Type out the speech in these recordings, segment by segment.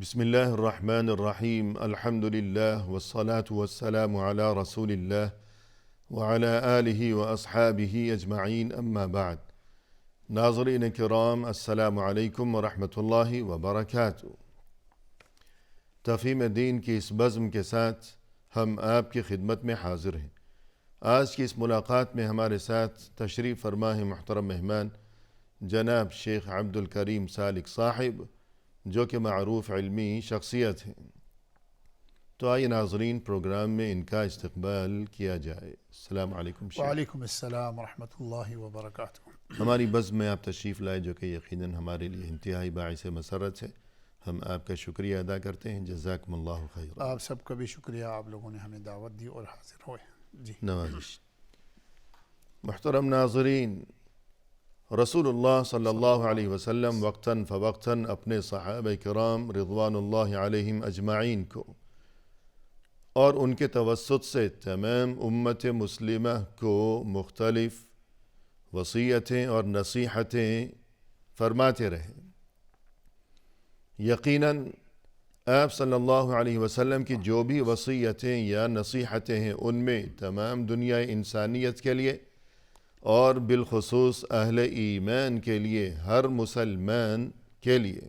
بسم الله الرحمن الرحيم. الحمد لله والصلاة والسلام على رسول الله وعلى آله وأصحابه أجمعين. أما بعد. ناظرین کرام، السلام علیکم ورحمۃ اللہ وبرکاتہ۔ تفہیم دین کی اس بزم کے ساتھ ہم آپ کی خدمت میں حاضر ہیں۔ آج کی اس ملاقات میں ہمارے ساتھ تشریف فرما ہے محترم مہمان جناب شیخ عبد الکریم سالک صاحب، جو کہ معروف علمی شخصیت ہیں۔ تو آئیے ناظرین، پروگرام میں ان کا استقبال کیا جائے۔ السلام علیکم شیخ۔ وعلیکم السلام ورحمۃ اللہ وبرکاتہ۔ ہماری بزم میں آپ تشریف لائے، جو کہ یقیناً ہمارے لیے انتہائی باعث مسرت ہے۔ ہم آپ کا شکریہ ادا کرتے ہیں۔ جزاکم اللہ خیر۔ آپ سب کا بھی شکریہ، آپ لوگوں نے ہمیں دعوت دی اور حاضر ہوئے۔ جی نوازش۔ محترم ناظرین، رسول اللہ صلی اللہ علیہ وسلم وقتاً فوقتاً اپنے صحابہ کرام رضوان اللہ علیہم اجمعین کو اور ان کے توسط سے تمام امت مسلمہ کو مختلف وصیتیں اور نصیحتیں فرماتے رہے۔ یقیناً آپ صلی اللہ علیہ وسلم کی جو بھی وصیتیں یا نصیحتیں ہیں، ان میں تمام دنیا انسانیت کے لیے اور بالخصوص اہل ایمان کے لیے، ہر مسلمان کے لیے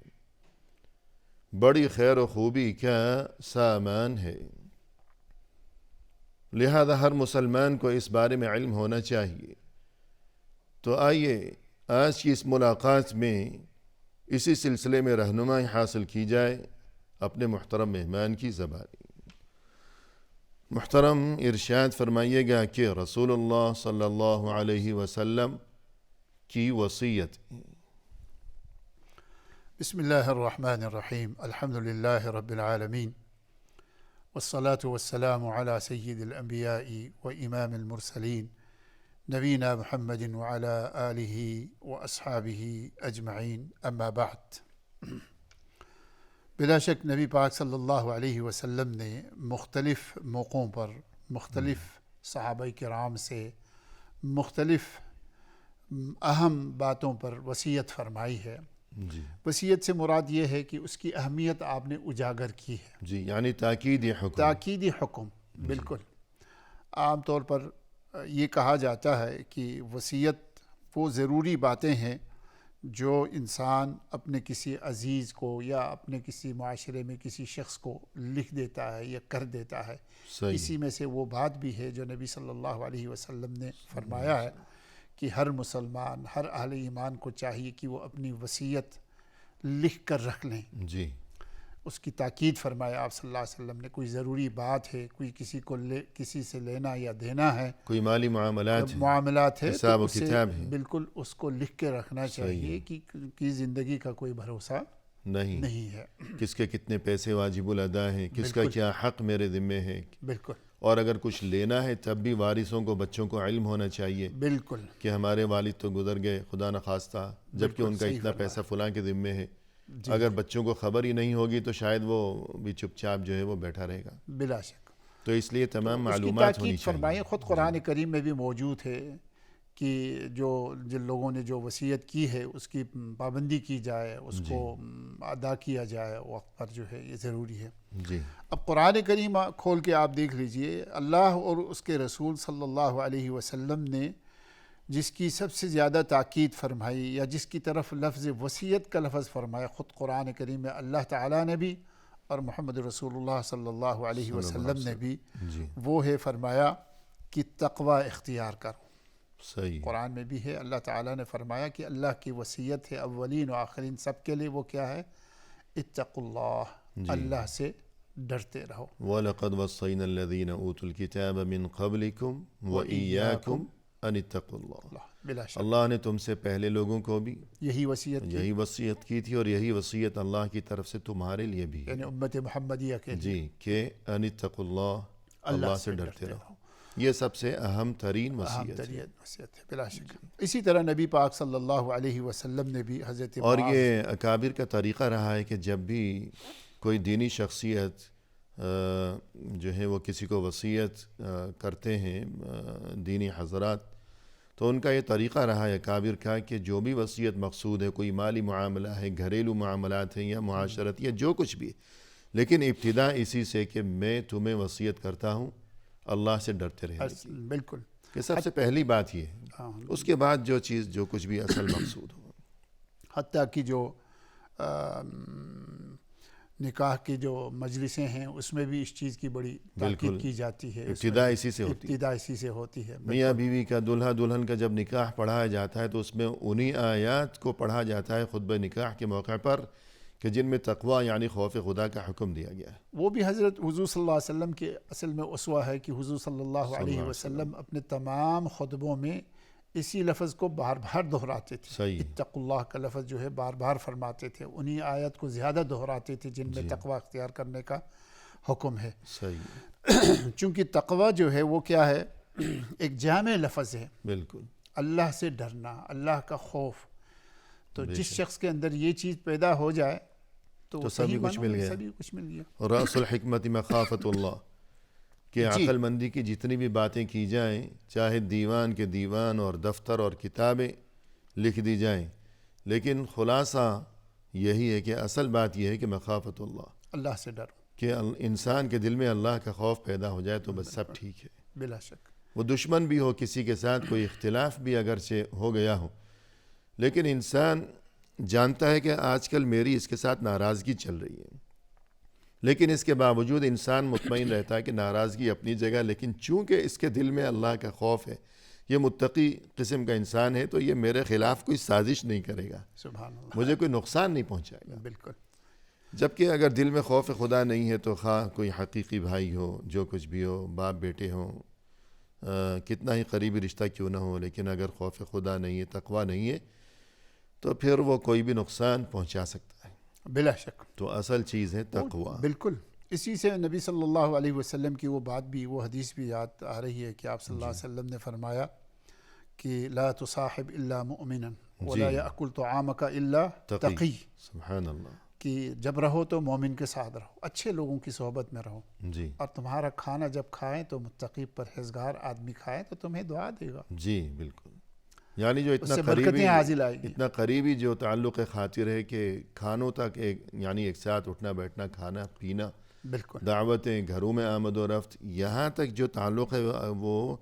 بڑی خیر و خوبی کا سامان ہے۔ لہذا ہر مسلمان کو اس بارے میں علم ہونا چاہیے۔ تو آئیے آج کی اس ملاقات میں اسی سلسلے میں رہنمائی حاصل کی جائے اپنے محترم مہمان کی زبانی۔ محترم ارشاد فرمائیے گا کہ رسول اللہ صلی اللہ علیہ وسلم کی وصیت۔ بسم اللہ الرحمن الرحیم، الحمد للہ رب العالمین، والصلاة والسلام على سید الانبیاء و امام المرسلین، نبینا محمد وعلى آلہ و اصحابہ اجمعین، اما بعد۔ بلا شک نبی پاک صلی اللہ علیہ وسلم نے مختلف موقعوں پر مختلف صحابہ کرام سے مختلف اہم باتوں پر وصیت فرمائی ہے۔ جی وصیت سے مراد یہ ہے کہ اس کی اہمیت آپ نے اجاگر کی ہے۔ جی، یعنی تاکیدی حکم۔ تاکیدی حکم، بالکل۔ عام طور پر یہ کہا جاتا ہے کہ وصیت وہ ضروری باتیں ہیں جو انسان اپنے کسی عزیز کو یا اپنے کسی معاشرے میں کسی شخص کو لکھ دیتا ہے یا کر دیتا ہے۔ صحیح۔ اسی میں سے وہ بات بھی ہے جو نبی صلی اللہ علیہ وسلم نے فرمایا ہے کہ ہر مسلمان، ہر اہل ایمان کو چاہیے کہ وہ اپنی وصیت لکھ کر رکھ لیں۔ جی، اس کی تاکید فرمایا آپ صلی اللہ علیہ وسلم نے۔ کوئی ضروری بات ہے، کوئی کسی کو کسی سے لینا یا دینا ہے، کوئی مالی معاملات ہے، حساب تو و اسے کتاب ہے، بالکل اس کو لکھ کے رکھنا چاہیے کہ زندگی کا کوئی بھروسہ نہیں ہے۔ کس کے کتنے پیسے واجب الادا ہیں، کس کا کیا حق میرے ذمے ہے، بالکل۔ اور اگر کچھ لینا ہے تب بھی وارثوں کو، بچوں کو علم ہونا چاہیے بالکل کہ ہمارے والد تو گزر گئے خدا نخواستہ، جبکہ ان کا اتنا پیسہ فلاں کے ذمے ہے۔ اگر بچوں کو خبر ہی نہیں ہوگی تو شاید وہ بھی چپ چاپ جو ہے وہ بیٹھا رہے گا۔ بلا شک۔ تو اس لیے تمام معلومات ہونی تاکید چاہیے۔ فرمائے، خود قرآن کریم میں بھی موجود ہے کہ جن لوگوں نے جو وصیت کی ہے اس کی پابندی کی جائے، اس کو ادا کیا جائے وقت پر، جو ہے یہ ضروری ہے۔ جی، اب قرآن کریم کھول کے آپ دیکھ لیجئے، اللہ اور اس کے رسول صلی اللہ علیہ وسلم نے جس کی سب سے زیادہ تاکید فرمائی یا جس کی طرف لفظ وصیت کا لفظ فرمایا خود قرآن کریم میں اللہ تعالیٰ نے بھی اور محمد رسول اللہ صلی اللہ علیہ وسلم نے بھی، وہ ہے فرمایا کہ تقوی اختیار کرو۔ صحیح۔ قرآن میں بھی ہے، اللہ تعالیٰ نے فرمایا کہ اللہ کی وصیت ہے اولین و آخرین سب کے لیے، وہ کیا ہے؟ اتقوا اللہ، اللہ سے ڈرتے رہو۔ وَلَقَدْ وَصَّيْنَا الَّذِينَ أُوتُوا الْكِتَابَ مِنْ قَبْلِكُمْ وَإِيَّاكُمْ أَنِ اتَّقُوا اللَّهَ۔ بلا شک اللہ نے تم سے پہلے لوگوں کو بھی یہی وصیت کی تھی، اور یہی وصیت اللہ کی طرف سے تمہارے لیے بھی ہے، یعنی امت محمدیہ کے لیے، جی، کہ ان اتقوا اللہ، اللہ سے ڈرتے رہو۔ یہ سب سے اہم ترین وصیت ہے۔ وصیت ہے، بلا شک۔ اسی طرح نبی پاک صلی اللہ علیہ وسلم نے بھی حضرت اور یہ اکابر کا طریقہ رہا ہے کہ جب بھی کوئی دینی شخصیت جو ہے وہ کسی کو وصیت کرتے ہیں، دینی حضرات، تو ان کا یہ طریقہ رہا ہے اکابر کا کہ جو بھی وصیت مقصود ہے، کوئی مالی معاملہ ہے، گھریلو معاملات ہیں یا معاشرت یا جو کچھ بھی ہے، لیکن ابتدا اسی سے کہ میں تمہیں وصیت کرتا ہوں اللہ سے ڈرتے رہنے کی، بالکل کہ سب سے پہلی بات یہ ہے، ہاں، اس کے بعد جو چیز جو کچھ بھی اصل مقصود ہو۔ حتیٰ کہ جو نکاح کی جو مجلسیں ہیں اس میں بھی اس چیز کی بڑی تاکید کی جاتی ہے، ابتدا اسی سے ہوتی ہے، ابتدا اسی سے ہوتی ہے۔ میاں بیوی کا دلہا دلہن کا جب نکاح پڑھایا جاتا ہے تو اس میں انہی آیات کو پڑھا جاتا ہے خطبہ نکاح کے موقع پر کہ جن میں تقوی یعنی خوف خدا کا حکم دیا گیا ہے۔ وہ بھی حضرت حضور صلی اللہ علیہ وسلم کے اصل میں اسوہ ہے کہ حضور صلی اللہ علیہ وسلم اپنے تمام خطبوں میں اسی لفظ کو بار بار دہراتے تھے۔ صحیح، اتقوا اللہ کا لفظ جو ہے بار بار فرماتے تھے، انہی آیت کو زیادہ دہراتے تھے جن میں تقوی اختیار کرنے کا حکم ہے۔ صحیح، چونکہ تقوی جو ہے وہ کیا ہے، ایک جامع لفظ ہے، بالکل، اللہ سے ڈرنا، اللہ کا خوف۔ تو جس شخص کے اندر یہ چیز پیدا ہو جائے تو سبھی کچھ مل گیا، سبھی کچھ مل گیا۔ رأس الحکمت مخافت اللہ، کہ عقل مندی کی جتنی بھی باتیں کی جائیں، چاہے دیوان کے دیوان اور دفتر اور کتابیں لکھ دی جائیں، لیکن خلاصہ یہی ہے کہ اصل بات یہ ہے کہ مخافت اللہ، اللہ سے ڈرو، کہ انسان کے دل میں اللہ کا خوف پیدا ہو جائے تو بس سب ٹھیک ہے۔ بلا شک، وہ دشمن بھی ہو، کسی کے ساتھ کوئی اختلاف بھی اگرچہ ہو گیا ہو، لیکن انسان جانتا ہے کہ آج کل میری اس کے ساتھ ناراضگی چل رہی ہے، لیکن اس کے باوجود انسان مطمئن رہتا ہے کہ ناراضگی اپنی جگہ، لیکن چونکہ اس کے دل میں اللہ کا خوف ہے، یہ متقی قسم کا انسان ہے، تو یہ میرے خلاف کوئی سازش نہیں کرے گا، سبحان اللہ، مجھے کوئی نقصان نہیں پہنچائے گا۔ بالکل، جبکہ اگر دل میں خوف خدا نہیں ہے تو خواہ کوئی حقیقی بھائی ہو، جو کچھ بھی ہو، باپ بیٹے ہوں، کتنا ہی قریبی رشتہ کیوں نہ ہو، لیکن اگر خوف خدا نہیں ہے، تقوی نہیں ہے، تو پھر وہ کوئی بھی نقصان پہنچا سکتا ہے۔ بلا شک، تو اصل چیز ہے تقوی۔ بالکل، اسی سے نبی صلی اللہ علیہ وسلم کی وہ بات بھی، وہ حدیث بھی یاد آ رہی ہے کہ آپ صلی اللہ علیہ وسلم نے فرمایا کہ لا تصاحب الا مؤمنا ولا یأکل طعامک الا تقی، سبحان اللہ، کہ جب رہو تو مومن کے ساتھ رہو، اچھے لوگوں کی صحبت میں رہو، جی اور تمہارا کھانا جب کھائیں تو متقی پرہیزگار آدمی کھائے تو تمہیں دعا دے گا، جی بالکل، یعنی جو اس سے برکتیں حاصل آئیں گی۔ اتنا قریبی جو تعلق خاطر ہے کہ کھانوں تک یعنی ایک ساتھ اٹھنا بیٹھنا، کھانا پینا، بالکل، دعوتیں، گھروں میں آمد و رفت، یہاں تک جو تعلق ہے وہ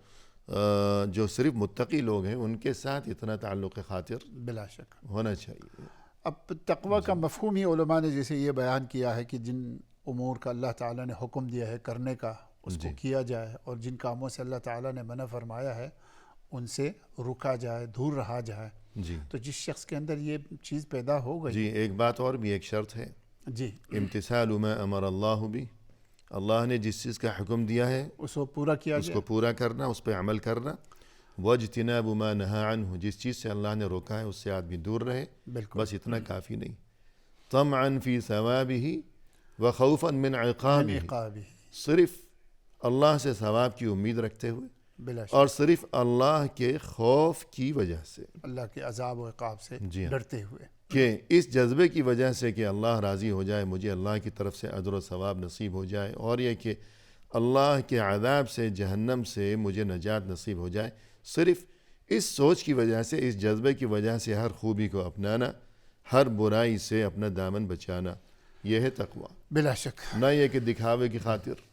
جو صرف متقی لوگ ہیں ان کے ساتھ اتنا تعلق خاطر بلا شک۔ ہونا چاہیے۔ اب تقوی کا مفہوم ہی علماء نے جیسے یہ بیان کیا ہے کہ جن امور کا اللہ تعالیٰ نے حکم دیا ہے کرنے کا اس کو کیا جائے، اور جن کاموں سے اللہ تعالیٰ نے منع فرمایا ہے ان سے رکا جائے، دور رہا جائے۔ جی تو جس شخص کے اندر یہ چیز پیدا ہو گئی، جی، ایک بات اور بھی، ایک شرط ہے، جی، امتثال ما امر اللہ بھی، اللہ نے جس چیز کا حکم دیا ہے اس کو پورا کیا اس جائے، کو پورا کرنا، اس پہ عمل کرنا، واجتناب ما نہی عنہ، جس چیز سے اللہ نے روکا ہے اس سے آدمی دور رہے، بالکل، بس اتنا کافی نہیں۔ طمعا فی ثوابہ وخوفا من عقابہ، عقابی، صرف اللہ سے ثواب کی امید رکھتے ہوئے بلا شک، اور صرف اللہ کے خوف کی وجہ سے، اللہ کے عذاب و عقاب سے جی ہاں، ڈرتے ہوئے، کہ اس جذبے کی وجہ سے کہ اللہ راضی ہو جائے، مجھے اللہ کی طرف سے اجر و ثواب نصیب ہو جائے، اور یہ کہ اللہ کے عذاب سے، جہنم سے مجھے نجات نصیب ہو جائے، صرف اس سوچ کی وجہ سے، اس جذبے کی وجہ سے ہر خوبی کو اپنانا، ہر برائی سے اپنا دامن بچانا، یہ ہے تقوی۔ بلا شک، نہ یہ کہ دکھاوے کی خاطر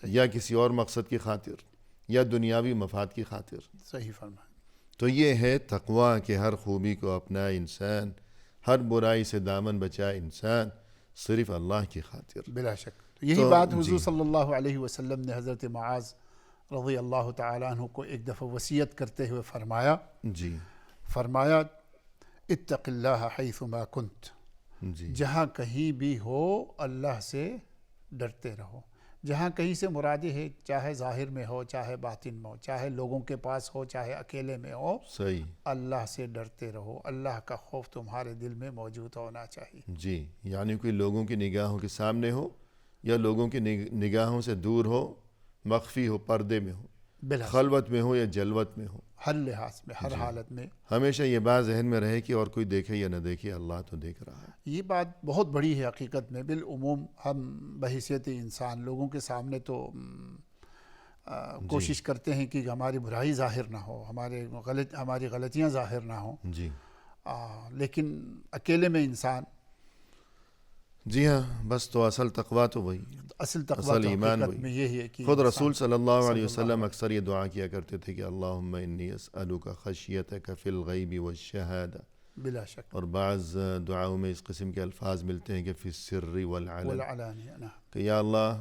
یا کسی اور مقصد کی خاطر یا دنیاوی مفاد کی خاطر، صحیح فرمایا، تو یہ ہے تقوی کہ ہر خوبی کو اپنائے انسان، ہر برائی سے دامن بچائے انسان، صرف اللہ کی خاطر۔ بلا شک۔ تو یہی بات حضور صلی اللہ علیہ وسلم نے حضرت معاذ رضی اللہ تعالیٰ عنہ کو ایک دفعہ وصیت کرتے ہوئے فرمایا، جی فرمایا اتق اللہ حیث ما کنت، جی جہاں کہیں بھی ہو اللہ سے ڈرتے رہو۔ جہاں کہیں سے مراد ہے چاہے ظاہر میں ہو، چاہے باطن میں ہو، چاہے لوگوں کے پاس ہو، چاہے اکیلے میں ہو، صحیح، اللہ سے ڈرتے رہو، اللہ کا خوف تمہارے دل میں موجود ہونا چاہیے۔ جی، یعنی کوئی لوگوں کی نگاہوں کے سامنے ہو یا لوگوں کی نگاہوں سے دور ہو، مخفی ہو، پردے میں ہو، بلا خلوت میں ہو یا جلوت میں ہو، ہر لحاظ میں، ہر حالت میں ہمیشہ یہ بات ذہن میں رہے کہ اور کوئی دیکھے یا نہ دیکھے، اللہ تو دیکھ رہا ہے۔ یہ بات بہت بڑی ہے حقیقت میں۔ بالعموم ہم بحیثیت انسان لوگوں کے سامنے تو کوشش کرتے ہیں کہ ہماری برائی ظاہر نہ ہو، ہماری غلطیاں ظاہر نہ ہوں، جی لیکن اکیلے میں انسان جی ہاں، بس تو اصل تقویٰ تو وہی، اصل تقویٰ اصل تو ایمان حقیقت وہی میں یہی ہے کہ خود انسان رسول صلی اللہ علیہ صلی وسلم اکثر یہ دعا کیا کرتے تھے کہ اللہم انی اسألک خشیتک فی الغیب والشہادہ، بلا شک اور بعض دعاؤں میں اس قسم کے الفاظ ملتے ہیں کہ فی السر والعلن، والعلانیہ نہ کہ یا اللہ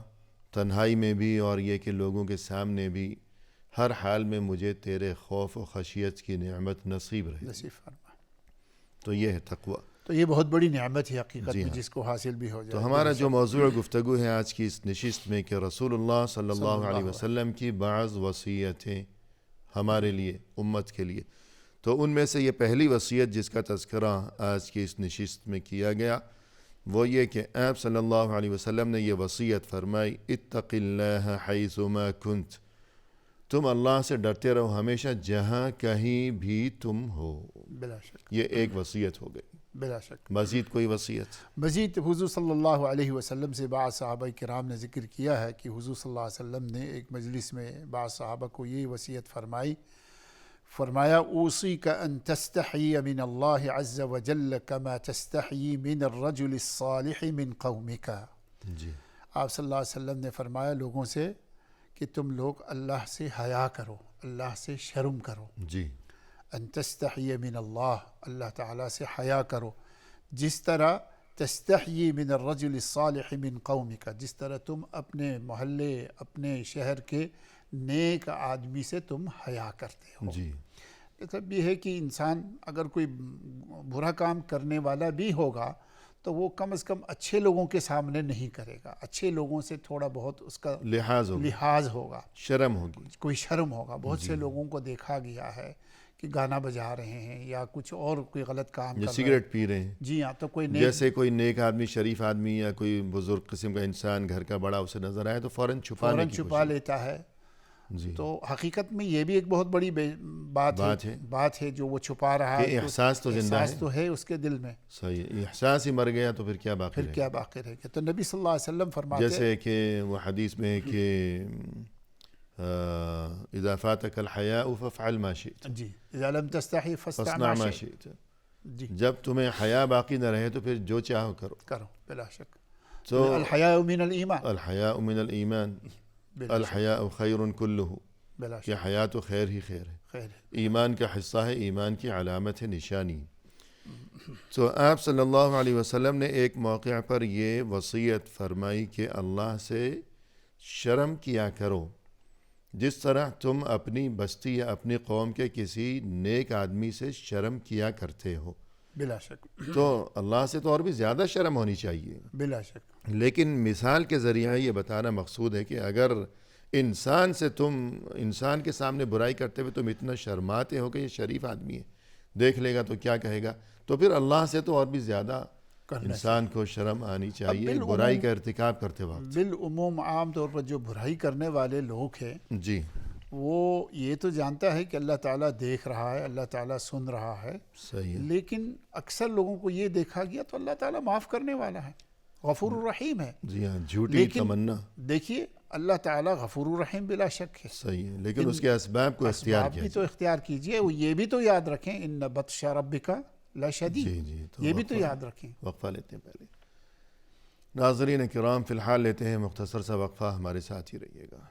تنہائی میں بھی اور یہ کہ لوگوں کے سامنے بھی ہر حال میں مجھے تیرے خوف و خشیت کی نعمت نصیب رہے، نصیب فرما۔ تو یہ ہے تقویٰ۔ تو یہ بہت بڑی نعمت ہے حقیقت جی میں، ہاں۔ جس کو حاصل بھی ہو جائے۔ تو ہمارا جو موضوع گفتگو ہے آج کی اس نشست میں کہ رسول اللہ صلی اللہ علیہ وسلم کی بعض وصیتیں ہمارے لیے، امت کے لیے، تو ان میں سے یہ پہلی وصیت جس کا تذکرہ آج کی اس نشست میں کیا گیا وہ یہ کہ آپ صلی اللہ علیہ وسلم نے یہ وصیت فرمائی، اتق اللہ حیث ما کنت، تم اللہ سے ڈرتے رہو ہمیشہ جہاں کہیں بھی تم ہو۔ بلا شک، یہ ایک وصیت ہو گئی، بلا شک۔ مزید کوئی وصیت؟ مزید حضور صلی اللہ علیہ وسلم سے بعض صحابہ کرام نے ذکر کیا ہے کہ حضور صلی اللہ علیہ وسلم نے ایک مجلس میں بعض صحابہ کو یہ وصیت فرمایا اوصیک ان تستحی من اللہ عز وجل کما تستحی من الرجل الصالح من قومک۔ جی آپ صلی اللہ علیہ وسلم نے فرمایا لوگوں سے کہ تم لوگ اللہ سے حیا کرو، اللہ سے شرم کرو، جی ان تستحی من اللہ، اللہ تعالیٰ سے حیا کرو، جس طرح تستحی من الرجل الصالح من قومک، جس طرح تم اپنے محلے، اپنے شہر کے نیک آدمی سے تم حیا کرتے ہو۔ جی مطلب یہ ہے کہ انسان اگر کوئی برا کام کرنے والا بھی ہوگا تو وہ کم از کم اچھے لوگوں کے سامنے نہیں کرے گا، اچھے لوگوں سے تھوڑا بہت اس کا لحاظ ہوگا، شرم ہوگی، کوئی شرم ہوگا۔ بہت سے لوگوں کو دیکھا گیا ہے کہ گانا بجا رہے ہیں یا کچھ اور کوئی غلط کام کر رہے ہیں، سگریٹ پی رہے ہیں، جی ہاں، تو کوئی جیسے کوئی نیک آدمی، شریف آدمی یا کوئی بزرگ قسم کا انسان گھر کا بڑا اسے نظر آئے تو فوراً چھپا لیتا ہے۔ جی تو حقیقت میں یہ بھی ایک بہت بڑی بات ہے جو وہ چھپا رہا ہے، احساس تو زندہ احساس تو ہے اس کے دل میں، صحیح، احساس ہی مر گیا تو پھر کیا باقی پھر کیا باقی رہ گیا۔ تو نبی صلی اللہ علیہ وسلم فرماتے جیسے کہ وہ حدیث میں ہے کہ اذا فاتك الحیاء فافعل ما شئت، جی اذا لم تستحی فاصنع ما شئت، جی جب تمہیں حیا باقی نہ رہے تو پھر جو چاہو کرو۔ بلا شک۔ تو الحیاء من الایمان، الحیاء من الایمان، الحیاء خیر کلہ، بلا کہ حیا تو خیر ہی خیر ہے، خیر ایمان کا حصہ ہے، ایمان کی علامت ہے، نشانی۔ تو آپ صلی اللہ علیہ وسلم نے ایک موقع پر یہ وصیت فرمائی کہ اللہ سے شرم کیا کرو جس طرح تم اپنی بستی یا اپنی قوم کے کسی نیک آدمی سے شرم کیا کرتے ہو۔ بلا شک، تو اللہ سے تو اور بھی زیادہ شرم ہونی چاہیے، بلا شک، لیکن مثال کے ذریعہ یہ بتانا مقصود ہے کہ اگر انسان کے سامنے برائی کرتے ہوئے تم اتنا شرماتے ہو کہ یہ شریف آدمی ہے، دیکھ لے گا تو کیا کہے گا، تو پھر اللہ سے تو اور بھی زیادہ انسان کو شرم آنی چاہیے برائی کا ارتکاب کرتے وقت۔ بالعموم عام طور پر جو برائی کرنے والے لوگ ہیں جی وہ یہ تو جانتا ہے کہ اللہ تعالیٰ دیکھ رہا ہے، اللہ تعالیٰ سن رہا ہے، صحیح، لیکن اکثر لوگوں کو یہ دیکھا گیا تو اللہ تعالیٰ معاف کرنے والا ہے، غفور الرحیم ہے۔ جی ہاں، جھوٹی تمنا، دیکھیے اللہ تعالیٰ غفور الرحیم بلا شک ہے، صحیح ہے، لیکن اس کے اسباب کو اختیار کیا بھی تو اختیار کیجئے۔ یہ بھی تو یاد رکھیں ان بطش ربک لشدید، جی جی، یہ بھی تو یاد رکھیں۔ وقفہ لیتے ہیں پہلے۔ ناظرین کرام فی الحال لیتے ہیں مختصر سا وقفہ، ہمارے ساتھ ہی رہیے گا۔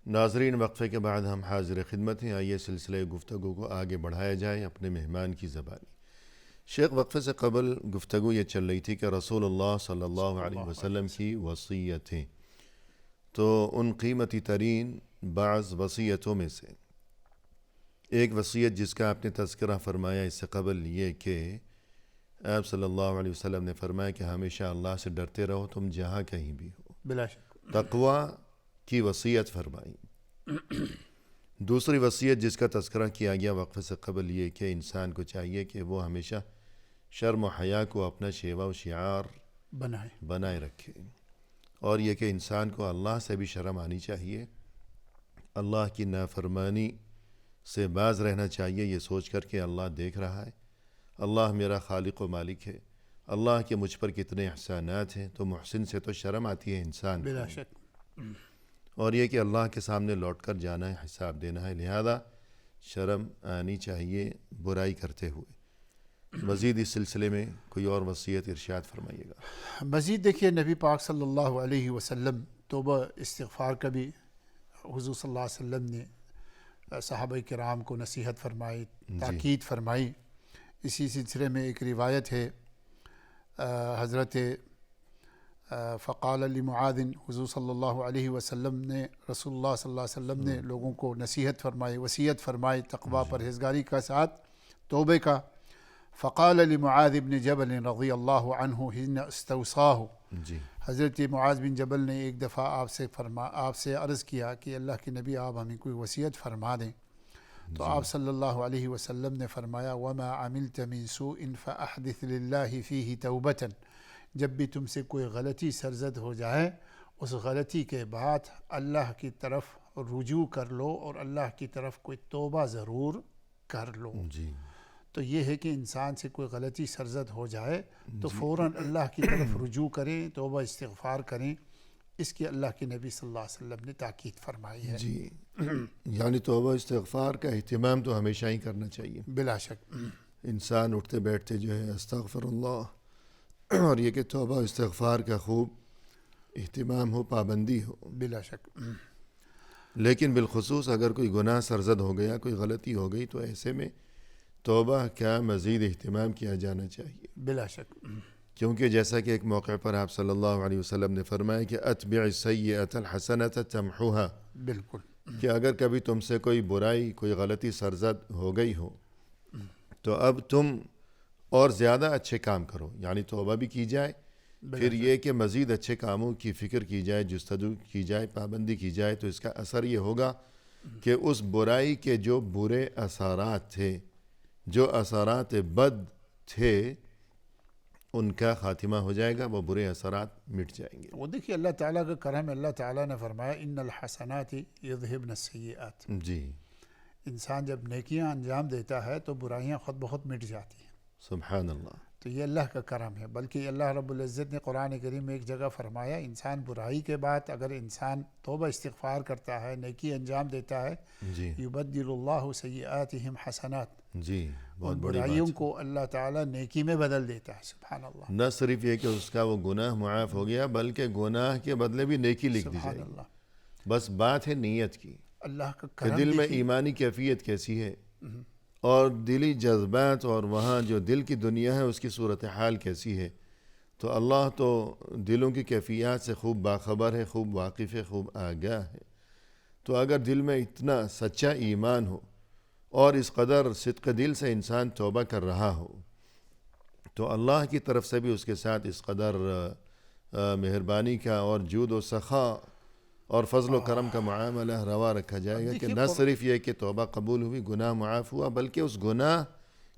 ناظرین وقفے کے بعد ہم حاضر خدمت ہیں، آئیے سلسلہ گفتگو کو آگے بڑھایا جائے اپنے مہمان کی زبانی۔ شیخ، وقفے سے قبل گفتگو یہ چل رہی تھی کہ رسول اللہ صلی اللہ علیہ وسلم کی وصیتیں، تو ان قیمتی ترین بعض وصیتوں میں سے ایک وصیت جس کا آپ نے تذکرہ فرمایا اس سے قبل، یہ کہ آپ صلی اللہ علیہ وسلم نے فرمایا کہ ہمیشہ اللہ سے ڈرتے رہو تم جہاں کہیں بھی ہو، بلا شک، تقوی کی وصیت فرمائی۔ دوسری وصیت جس کا تذکرہ کیا گیا وقفے سے قبل، یہ کہ انسان کو چاہیے کہ وہ ہمیشہ شرم و حیا کو اپنا شیوا و شعار بنائے رکھے، اور یہ کہ انسان کو اللہ سے بھی شرم آنی چاہیے، اللہ کی نافرمانی سے باز رہنا چاہیے، یہ سوچ کر کہ اللہ دیکھ رہا ہے، اللہ میرا خالق و مالک ہے، اللہ کے مجھ پر کتنے احسانات ہیں۔ تو محسن سے تو شرم آتی ہے انسان کو، بلا شک اور یہ کہ اللہ کے سامنے لوٹ کر جانا ہے، حساب دینا ہے، لہذا شرم آنی چاہیے برائی کرتے ہوئے۔ مزید اس سلسلے میں کوئی اور وصیت ارشاد فرمائیے گا۔ مزید دیکھیے نبی پاک صلی اللہ علیہ وسلم توبہ استغفار کا بھی حضور صلی اللہ علیہ وسلم نے صحابہ کرام کو نصیحت فرمائی، تاکید فرمائی۔ اسی سلسلے میں ایک روایت ہے حضرت فقال لمعاذ، حضور صلی اللہ علیہ وسلم نے، رسول اللہ صلی اللہ علیہ وسلم نے لوگوں کو نصیحت فرمائی، وصیت فرمائی تقویٰ پرہیزگاری کا ساتھ توبے کا۔ فقال لمعاذ بن جبل رضی اللہ عنہ حين استوصاه، جی حضرت معاذ بن جبل نے ایک دفعہ آپ سے عرض کیا کہ اللہ کے نبی آپ ہمیں کوئی وصیت فرما دیں، تو آپ صلی اللہ علیہ وسلم نے فرمایا وما عملت من سوء فاحدث للہ فیہ توبۃ، جب بھی تم سے کوئی غلطی سرزد ہو جائے اس غلطی کے بعد اللہ کی طرف رجوع کر لو اور اللہ کی طرف کوئی توبہ ضرور کر لو۔ جی تو یہ ہے کہ انسان سے کوئی غلطی سرزد ہو جائے تو فوراً اللہ کی طرف رجوع کریں، توبہ استغفار کریں، اس کی اللہ کے نبی صلی اللہ علیہ وسلم نے تاکید فرمائی ہے۔ جی یعنی توبہ استغفار کا اہتمام تو ہمیشہ ہی کرنا چاہیے، بلا شک انسان اٹھتے بیٹھتے جو ہے استغفر اللہ، اور یہ کہ توبہ استغفار کا خوب اہتمام ہو، پابندی ہو۔ بلا شک لیکن بالخصوص اگر کوئی گناہ سرزد ہو گیا، کوئی غلطی ہو گئی، تو ایسے میں توبہ کا مزید اہتمام کیا جانا چاہیے، بلا شک کیونکہ جیسا کہ ایک موقع پر آپ صلی اللہ علیہ وسلم نے فرمایا کہ اتبع السیئۃ الحسنۃ تمحوها، بالکل کہ اگر کبھی تم سے کوئی برائی، کوئی غلطی سرزد ہو گئی ہو تو اب تم اور زیادہ اچھے کام کرو، یعنی توبہ بھی کی جائے، پھر یہ کہ مزید اچھے کاموں کی فکر کی جائے، جستجو کی جائے، پابندی کی جائے، تو اس کا اثر یہ ہوگا کہ اس برائی کے جو برے اثرات تھے، جو اثرات بد تھے، ان کا خاتمہ ہو جائے گا، وہ برے اثرات مٹ جائیں گے۔ وہ دیکھیے اللہ تعالیٰ کا کرم ہے، اللہ تعالیٰ نے فرمایا ان الحسنات یذہبن السیئات، جی انسان جب نیکیاں انجام دیتا ہے تو برائیاں خود بخود مٹ جاتی ہیں۔ سبحان اللہ۔ تو یہ اللہ کا کرم ہے، بلکہ اللہ رب العزت نے قرآن کریم میں ایک جگہ فرمایا انسان برائی کے بعد اگر انسان توبہ استغفار کرتا ہے، نیکی انجام دیتا ہے، جی یبدل اللہ سیئاتہم حسنات، جی بہت ان بڑی برائیوں بات کو اللہ تعالیٰ نیکی میں بدل دیتا ہے۔ سبحان اللہ، ہے۔ نہ صرف یہ کہ اس کا وہ گناہ معاف ہو گیا، بلکہ گناہ کے بدلے بھی نیکی لکھ دی سبحان جائے گی۔ اللہ، بس بات ہے نیت کی، اللہ کا کہ کرم دل میں دیکھیے۔ ایمانی کیفیت کیسی ہے، اور دلی جذبات اور وہاں جو دل کی دنیا ہے اس کی صورتحال کیسی ہے۔ تو اللہ تو دلوں کی کیفیات سے خوب باخبر ہے، خوب واقف ہے، خوب آگاہ ہے۔ تو اگر دل میں اتنا سچا ایمان ہو اور اس قدر صدق دل سے انسان توبہ کر رہا ہو، تو اللہ کی طرف سے بھی اس کے ساتھ اس قدر مہربانی کا اور جود و سخا اور فضل و کرم کا معاملہ روا رکھا جائے گا کہ نہ صرف یہ کہ توبہ قبول ہوئی، گناہ معاف ہوا، بلکہ اس گناہ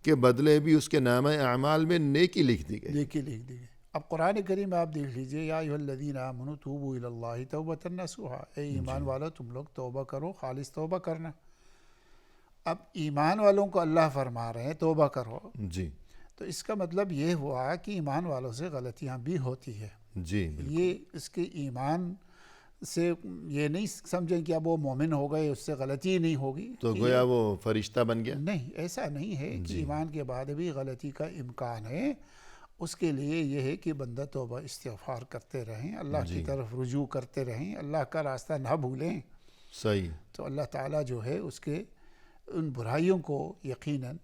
کے بدلے بھی اس کے نامہ اعمال میں نیکی لکھ دی گئی۔ نیکی لکھ دی گئی۔ اب قرآن کریم آپ دیکھ لیجئے، یا ایھا الذین آمنوا توبوا الی اللہ توبۃ نصوحا، اے ایمان والو تم لوگ توبہ کرو، خالص توبہ کرنا۔ اب ایمان والوں کو اللہ فرما رہے ہیں توبہ کرو، جی تو اس کا مطلب یہ ہوا کہ ایمان والوں سے غلطیاں بھی ہوتی ہے۔ جی بالکل۔ یہ اس کے ایمان سے یہ نہیں سمجھیں کہ اب وہ مومن ہو گئے اس سے غلطی ہی نہیں ہوگی، تو گویا وہ فرشتہ بن گیا؟ نہیں، ایسا نہیں ہے کہ ایمان کے بعد بھی غلطی کا امکان ہے۔ اس کے لیے یہ ہے کہ بندہ توبہ استغفار کرتے رہیں، اللہ کی طرف رجوع کرتے رہیں، اللہ کا راستہ نہ بھولیں، صحیح۔ تو اللہ تعالیٰ جو ہے اس کے ان برائیوں کو یقیناً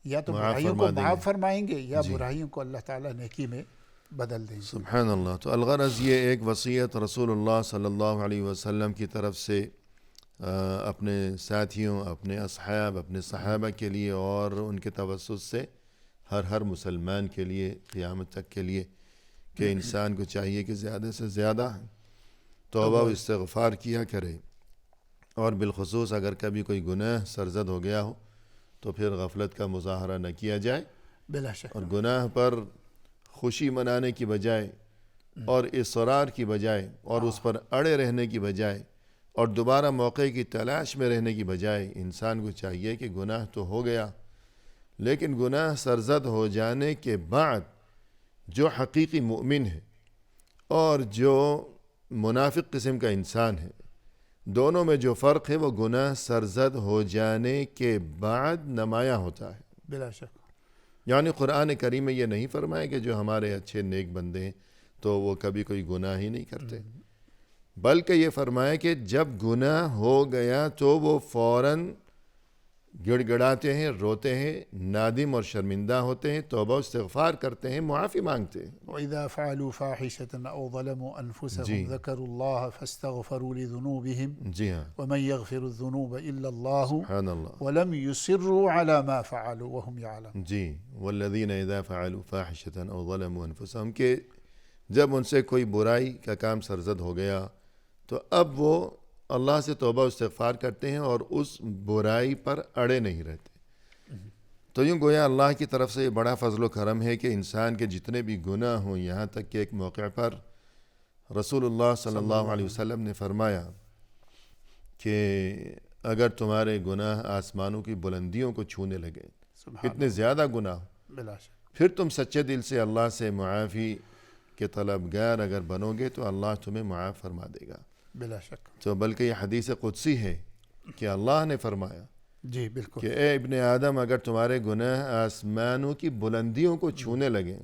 یا تو برائیوں کو معاف فرمائیں گے یا برائیوں کو اللہ تعالیٰ نیکی میں بدل دیں گے۔ سبحان اللہ۔ تو الغرض یہ ایک وصیت رسول اللہ صلی اللہ علیہ وسلم کی طرف سے اپنے ساتھیوں، اپنے اصحاب، اپنے صحابہ کے لیے اور ان کے توسط سے ہر مسلمان کے لیے قیامت تک کے لیے، کہ انسان کو چاہیے کہ زیادہ سے زیادہ توبہ و استغفار کیا کرے، اور بالخصوص اگر کبھی کوئی گناہ سرزد ہو گیا ہو تو پھر غفلت کا مظاہرہ نہ کیا جائے، بلا شک، اور گناہ پر خوشی منانے کی بجائے اور اصرار کی بجائے اور اس پر اڑے رہنے کی بجائے اور دوبارہ موقع کی تلاش میں رہنے کی بجائے انسان کو چاہیے کہ گناہ تو ہو گیا، لیکن گناہ سرزد ہو جانے کے بعد جو حقیقی مؤمن ہے اور جو منافق قسم کا انسان ہے، دونوں میں جو فرق ہے وہ گناہ سرزد ہو جانے کے بعد نمایاں ہوتا ہے۔ بلا شک، یعنی قرآن کریم میں یہ نہیں فرمایا کہ جو ہمارے اچھے نیک بندے ہیں تو وہ کبھی کوئی گناہ ہی نہیں کرتے، بلکہ یہ فرمایا کہ جب گناہ ہو گیا تو وہ فوراً گڑ گڑاتے ہیں، روتے ہیں، نادم اور شرمندہ ہوتے ہیں، توبہ استغفار کرتے ہیں، معافی مانگتے ہیں۔ وَإِذَا فَعَلُوا فَاحِشَةً أَوْ ظَلَمُوا أَنفُسَهُمْ ذَكَرُوا اللَّهَ فَاسْتَغْفَرُوا لِذُنُوبِهِمْ جی ہاں، وَمَن يَغْفِرُ الذُّنُوبَ إِلَّا اللَّهُ سبحان اللہ۔ وَلَمْ يُصِرُّوا عَلَى مَا فَعَلُوا وَهُمْ يَعْلَمُونَ۔ جی، والذین اذا فعلوا فاحشة او ظلموا انفسهم، کہ جب ان سے کوئی برائی کا کام سرزد ہو گیا تو اب وہ اللہ سے توبہ استغفار کرتے ہیں اور اس برائی پر اڑے نہیں رہتے۔ تو یوں گویا اللہ کی طرف سے یہ بڑا فضل و کرم ہے کہ انسان کے جتنے بھی گناہ ہوں، یہاں تک کہ ایک موقع پر رسول اللہ صلی اللہ علیہ وسلم نے فرمایا کہ اگر تمہارے گناہ آسمانوں کی بلندیوں کو چھونے لگے، اتنے زیادہ گناہ ہو، بلا شک، پھر تم سچے دل سے اللہ سے معافی کے طلبگار اگر بنو گے تو اللہ تمہیں معاف فرما دے گا۔ بلا شک، تو بلکہ یہ حدیث قدسی ہے کہ اللہ نے فرمایا جی بالکل، کہ اے ابن آدم، اگر تمہارے گناہ آسمانوں کی بلندیوں کو چھونے لگیں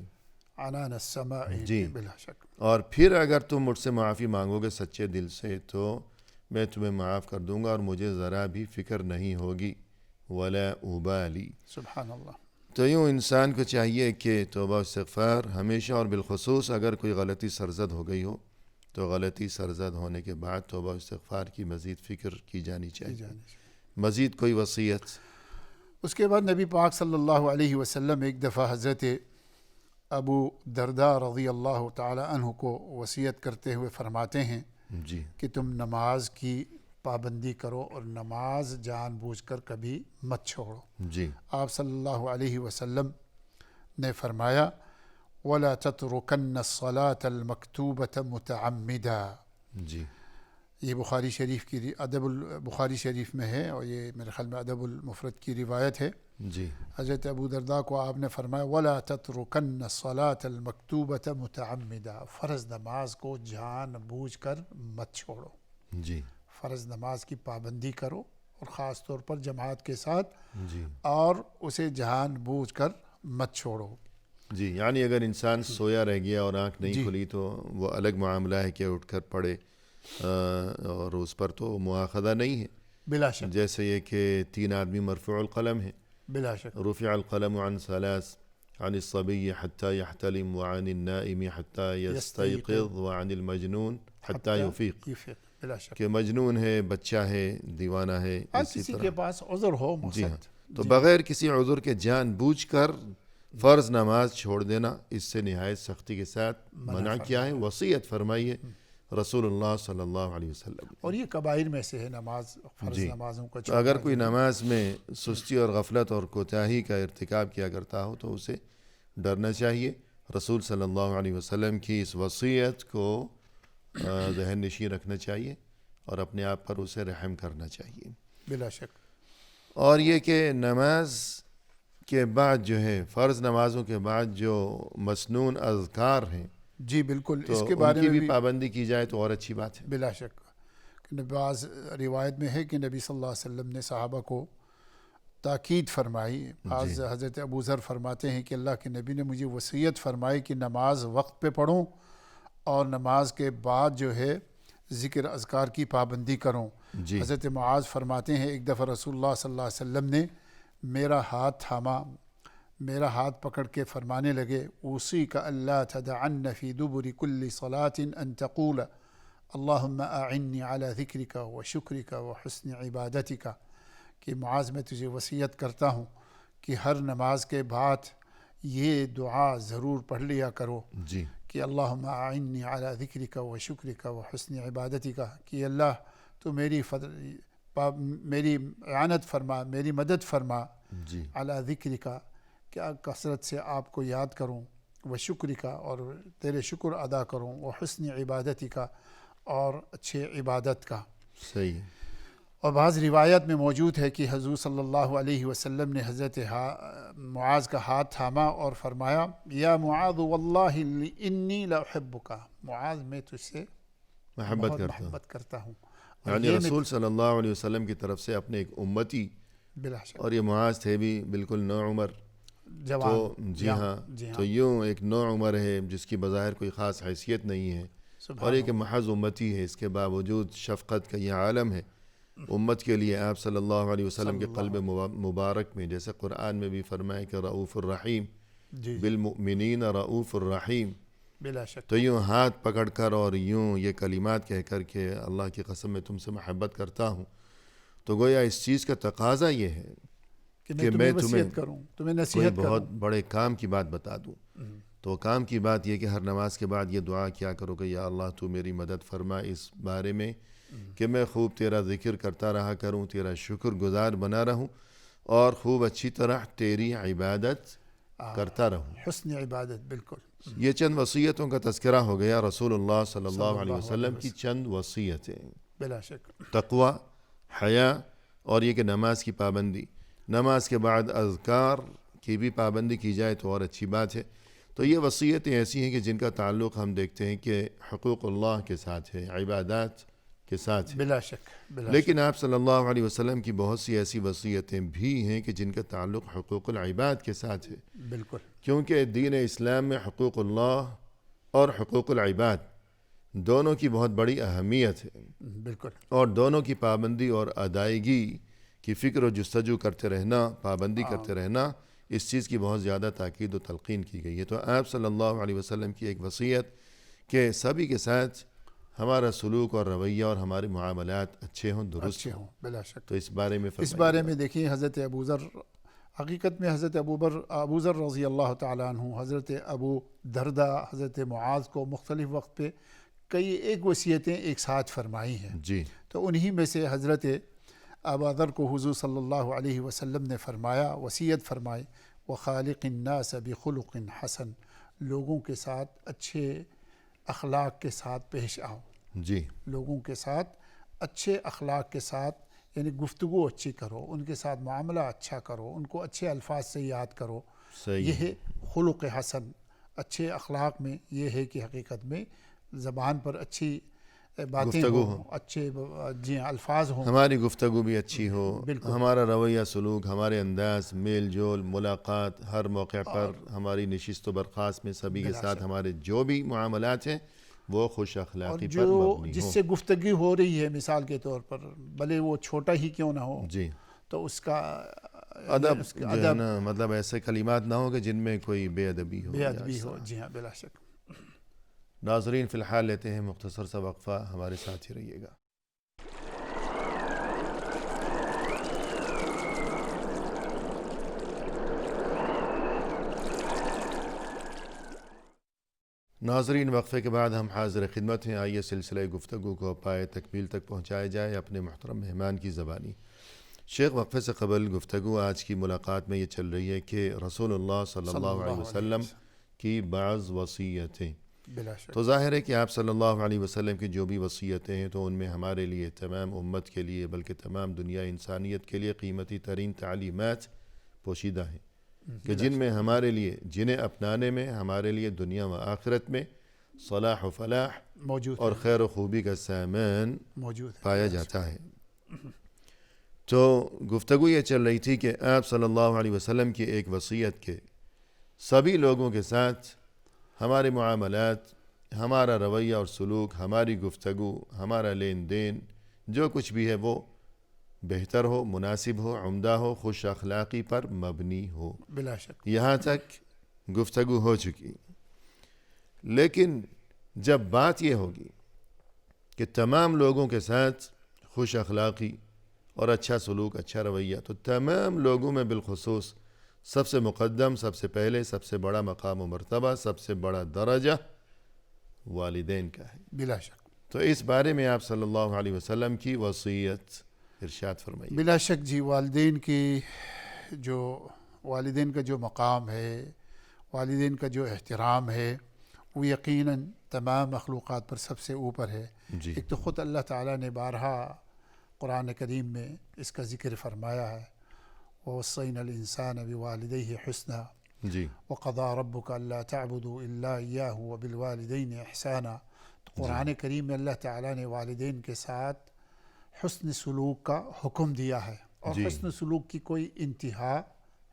عنان السماء، جی، بلا شک، اور پھر اگر تم مجھ سے معافی مانگو گے سچے دل سے تو میں تمہیں معاف کر دوں گا اور مجھے ذرا بھی فکر نہیں ہوگی، ولا ابالی۔ سبحان اللہ۔ تو یوں انسان کو چاہیے کہ توبہ استغفار ہمیشہ، اور بالخصوص اگر کوئی غلطی سرزد ہو گئی ہو تو غلطی سرزد ہونے کے بعد توبہ استغفار کی مزید فکر کی جانی چاہیے، مزید کوئی وصیت۔ اس کے بعد نبی پاک صلی اللہ علیہ وسلم ایک دفعہ حضرت ابو درداء رضی اللہ تعالی عنہ کو وصیت کرتے ہوئے فرماتے ہیں جی، کہ تم نماز کی پابندی کرو اور نماز جان بوجھ کر کبھی مت چھوڑو۔ جی، آپ صلی اللہ علیہ وسلم نے فرمایا وَلَا تَتْرُكَنَّ الصَّلَاةَ الْمَكْتُوبَةَ مُتَعَمِّدًا۔ جی، یہ بخاری شریف کی ادب البخاری شریف میں ہے، اور یہ میرے خیال میں ادب المفرد کی روایت ہے۔ جی، حضرت ابو درداء کو آپ نے فرمایا وَلَا تَتْرُكَنَّ الصَّلَاةَ الْمَكْتُوبَةَ مُتَعَمِّدًا، فرض نماز کو جان بوجھ کر مت چھوڑو، جی، فرض نماز کی پابندی کرو، اور خاص طور پر جماعت کے ساتھ، جی، اور اسے جان بوجھ کر مت چھوڑو۔ جی، یعنی اگر انسان سویا رہ گیا اور آنکھ نہیں جی، کھلی تو وہ الگ معاملہ ہے کہ اٹھ کر پڑے، اور اس پر تو مواخذہ نہیں ہے، بلا شک، جیسے یہ کہ 3 آدمی مرفوع القلم ہیں، بلا شک، رفع القلم عن 3، عن الصبي حتى يحتلم، وعن النائم حتى يستيقظ، وعن المجنون حتى يفيق، بلا شک، کہ مجنون ہے، بچہ ہے، دیوانہ ہے، ہر اسی کسی طرح۔ کے پاس عذر ہو جی ہاں، مقصد، تو بغیر کسی عذر کے جان بوجھ کر فرض نماز چھوڑ دینا، اس سے نہایت سختی کے ساتھ منع کیا ہے، وصیت فرمائی ہے رسول اللہ صلی اللہ علیہ وسلم۔ اور یہ کبائر میں سے ہے نماز، فرض نمازوں کا تو اگر کوئی نماز میں سستی اور غفلت اور کوتاہی کا ارتکاب کیا کرتا ہو تو اسے ڈرنا چاہیے، رسول صلی اللہ علیہ وسلم کی اس وصیت کو ذہن نشین رکھنا چاہیے اور اپنے آپ پر اسے رحم کرنا چاہیے۔ بلا شک، اور یہ کہ نماز کے بعد جو ہے، فرض نمازوں کے بعد جو مسنون اذکار ہیں، جی بالکل، تو اس کے ان بارے کی میں بھی پابندی کی جائے تو اور اچھی بات ہے۔ بلا شک، کہ بعض روایت میں ہے کہ نبی صلی اللہ علیہ وسلم نے صحابہ کو تاکید فرمائی۔ بعض حضرت ابو ذر فرماتے ہیں کہ اللہ کے نبی نے مجھے وصیت فرمائی کہ نماز وقت پہ پڑھوں، اور نماز کے بعد جو ہے ذکر اذکار کی پابندی کروں۔ جی، حضرت معاذ فرماتے ہیں ایک دفعہ رسول اللہ صلی اللہ علیہ وسلم نے میرا ہاتھ تھاما، میرا ہاتھ پکڑ کے فرمانے لگے اوصیک الا تدعن فی دبر کل صلاۃ ان تقول اللہم اعنی علی ذکرک و شکرک و حسن عبادتک، کہ معاذ میں تجھے وصیت کرتا ہوں کہ ہر نماز کے بعد یہ دعا ضرور پڑھ لیا کرو جی، کہ اللہم اعنی علی ذکرک و شکرک و حسن عبادتک، کہ اللہ تو میری اعانت فرما، میری مدد فرما، جی، علی ذکرک، کیا کثرت سے آپ کو یاد کروں، و شکرک، اور تیرے شکر ادا کروں، و حسن عبادتی کا، اور اچھے عبادت کا۔ صحیح ہے۔ اور بعض روایت میں موجود ہے کہ حضور صلی اللہ علیہ وسلم نے حضرت معاذ کا ہاتھ تھاما اور فرمایا یا معاذ واللہ انی لاحبک، معاذ میں تجھ سے محبت کرتا ہوں۔ یعنی رسول صلی اللہ علیہ وسلم کی طرف سے اپنے ایک امتی، بلا شک، اور یہ معاذ تھے بھی بالکل نو عمر، جوان، تو جی ہاں، تو یوں ایک نو عمر ہے جس کی بظاہر کوئی خاص حیثیت نہیں ہے، اور ایک محض امتی ہے، اس کے باوجود شفقت کا یہ عالم ہے امت کے لیے۔ آپ صلی اللہ علیہ وسلم کے قلب مبارک میں جیسے قرآن میں بھی فرمائے کہ رؤوف الرحیم، بالمؤمنین رؤوف الرحیم، بلا شک، تو یوں ہاتھ پکڑ کر اور یوں یہ کلمات کہہ کر کہ اللہ کی قسم میں تم سے محبت کرتا ہوں، تو گویا اس چیز کا تقاضا یہ ہے کہ میں تمہیں تمہیں نصیحت کوئی بہت بڑے کام کی بات بتا دوں۔ تو کام کی بات یہ کہ ہر نماز کے بعد یہ دعا کیا کرو کہ یا اللہ تو میری مدد فرما اس بارے میں کہ میں خوب تیرا ذکر کرتا رہا کروں، تیرا شکر گزار بنا رہوں، اور خوب اچھی طرح تیری عبادت کرتا رہوں۔ حسن عبادت، بالکل۔ یہ چند وصیتوں کا تذکرہ ہو گیا رسول اللہ صلی اللہ علیہ وسلم کی چند وصیتیں، بلا شک، تقوی، حیا، اور یہ کہ نماز کی پابندی، نماز کے بعد اذکار کی بھی پابندی کی جائے تو اور اچھی بات ہے۔ تو یہ وصیتیں ایسی ہیں کہ جن کا تعلق ہم دیکھتے ہیں کہ حقوق اللہ کے ساتھ ہے، عبادات کے ساتھ ہے، بلا شک، لیکن آپ صلی اللہ علیہ وسلم کی بہت سی ایسی وصیتیں بھی ہیں کہ جن کا تعلق حقوق العباد کے ساتھ ہے، بالکل، کیونکہ دین اسلام میں حقوق اللہ اور حقوق العباد دونوں کی بہت بڑی اہمیت ہے، بالکل، اور دونوں کی پابندی اور ادائیگی کی فکر و جستجو کرتے رہنا، پابندی کرتے رہنا، اس چیز کی بہت زیادہ تاکید و تلقین کی گئی ہے۔ تو آپ صلی اللہ علیہ وسلم کی ایک وصیت کہ سبھی کے ساتھ ہمارا سلوک اور رویہ اور ہمارے معاملات اچھے ہوں، درست ہوں، بلا شک۔ تو اس بارے میں اس بارے میں دیکھیں حضرت ابو ذر، حقیقت میں حضرت ابو ذر رضی اللہ تعالیٰ عنہ، حضرت ابو دردہ، حضرت معاذ کو مختلف وقت پہ کئی ایک وصیتیں ایک ساتھ فرمائی ہیں، جی، تو انہی میں سے حضرت ابو ذر کو حضور صلی اللہ علیہ وسلم نے فرمایا، وصیت فرمائی، وخالق الناس بخلق حسن، لوگوں کے ساتھ اچھے اخلاق کے ساتھ پیش آؤ، جی، لوگوں کے ساتھ اچھے اخلاق کے ساتھ، یعنی گفتگو اچھی کرو، ان کے ساتھ معاملہ اچھا کرو، ان کو اچھے الفاظ سے یاد کرو، صحیح، یہ ہے خلق حسن۔ اچھے اخلاق میں یہ ہے کہ حقیقت میں زبان پر اچھی باتیں ہوں، اچھے جی الفاظ ہوں، ہماری گفتگو بھی اچھی ہو، بالکل، ہمارا رویہ سلوک، ہمارے انداز، میل جول، ملاقات، ہر موقع پر ہماری نشست و برخاست میں سبھی کے ساتھ ہمارے جو بھی معاملات ہیں وہ خوش اور اخلاقی پر جو مبنی جس ہوں۔ سے گفتگو ہو رہی ہے مثال کے طور پر، بھلے وہ چھوٹا ہی کیوں نہ ہو، جی، تو اس کا ادب جو ہے نا، مطلب ایسے کلمات نہ ہو کہ جن میں کوئی بے ادبی ہو، بے ادبی ہو، جی ہاں، بلا شک۔ ناظرین فی الحال لیتے ہیں مختصر سا وقفہ، ہمارے ساتھ ہی رہیے گا۔ ناظرین وقفے کے بعد ہم حاضر خدمت ہیں، آئیے سلسلہ گفتگو کو پائے تکمیل تک پہنچایا جائے اپنے محترم مہمان کی زبانی۔ شیخ، وقفے سے قبل گفتگو آج کی ملاقات میں یہ چل رہی ہے کہ رسول اللہ صلی اللہ علیہ وسلم کی بعض وصیتیں، بلا شک، تو ظاہر ہے کہ آپ صلی اللہ علیہ وسلم کی جو بھی وصیتیں ہیں تو ان میں ہمارے لیے، تمام امت کے لیے، بلکہ تمام دنیا انسانیت کے لیے قیمتی ترین تعلیمات پوشیدہ ہیں کہ جن میں ہمارے لیے، جنہیں اپنانے میں ہمارے لیے دنیا و آخرت میں صلاح و فلاح موجود اور خیر و خوبی کا سامان موجود پایا جاتا ہے۔ تو گفتگو یہ چل رہی تھی کہ آپ صلی اللہ علیہ وسلم کی ایک وصیت کے سبھی لوگوں کے ساتھ ہمارے معاملات، ہمارا رویہ اور سلوک، ہماری گفتگو، ہمارا لین دین، جو کچھ بھی ہے وہ بہتر ہو، مناسب ہو، عمدہ ہو، خوش اخلاقی پر مبنی ہو۔ بلا شک، یہاں تک گفتگو ہو چکی، لیکن جب بات یہ ہوگی کہ تمام لوگوں کے ساتھ خوش اخلاقی اور اچھا سلوک، اچھا رویہ، تو تمام لوگوں میں بالخصوص سب سے مقدم، سب سے پہلے، سب سے بڑا مقام و مرتبہ، سب سے بڑا درجہ والدین کا ہے۔ بلا شک، تو اس بارے میں آپ صلی اللہ علیہ وسلم کی وصیت ارشاد فرمائیے۔ بلا شک جی، والدین کا جو مقام ہے، والدین کا جو احترام ہے، وہ یقیناً تمام مخلوقات پر سب سے اوپر ہے۔ جی، ایک تو خود اللہ تعالیٰ نے بارہا قرآن کریم میں اس کا ذکر فرمایا ہے، وَوَصَّيْنَا الْإِنسَانَ بِوَالِدَيْهِ حُسْنًا جی وَقَضَىٰ رَبُّكَ أَلَّا تَعْبُدُوا إِلَّا إِيَّاهُ وَبِالْوَالِدَيْنِ إِحْسَانًا۔ تو قرآن کریم میں اللہ تعالیٰ نے والدین کے ساتھ حسن سلوک کا حکم دیا ہے، اور جی حسن سلوک کی کوئی انتہا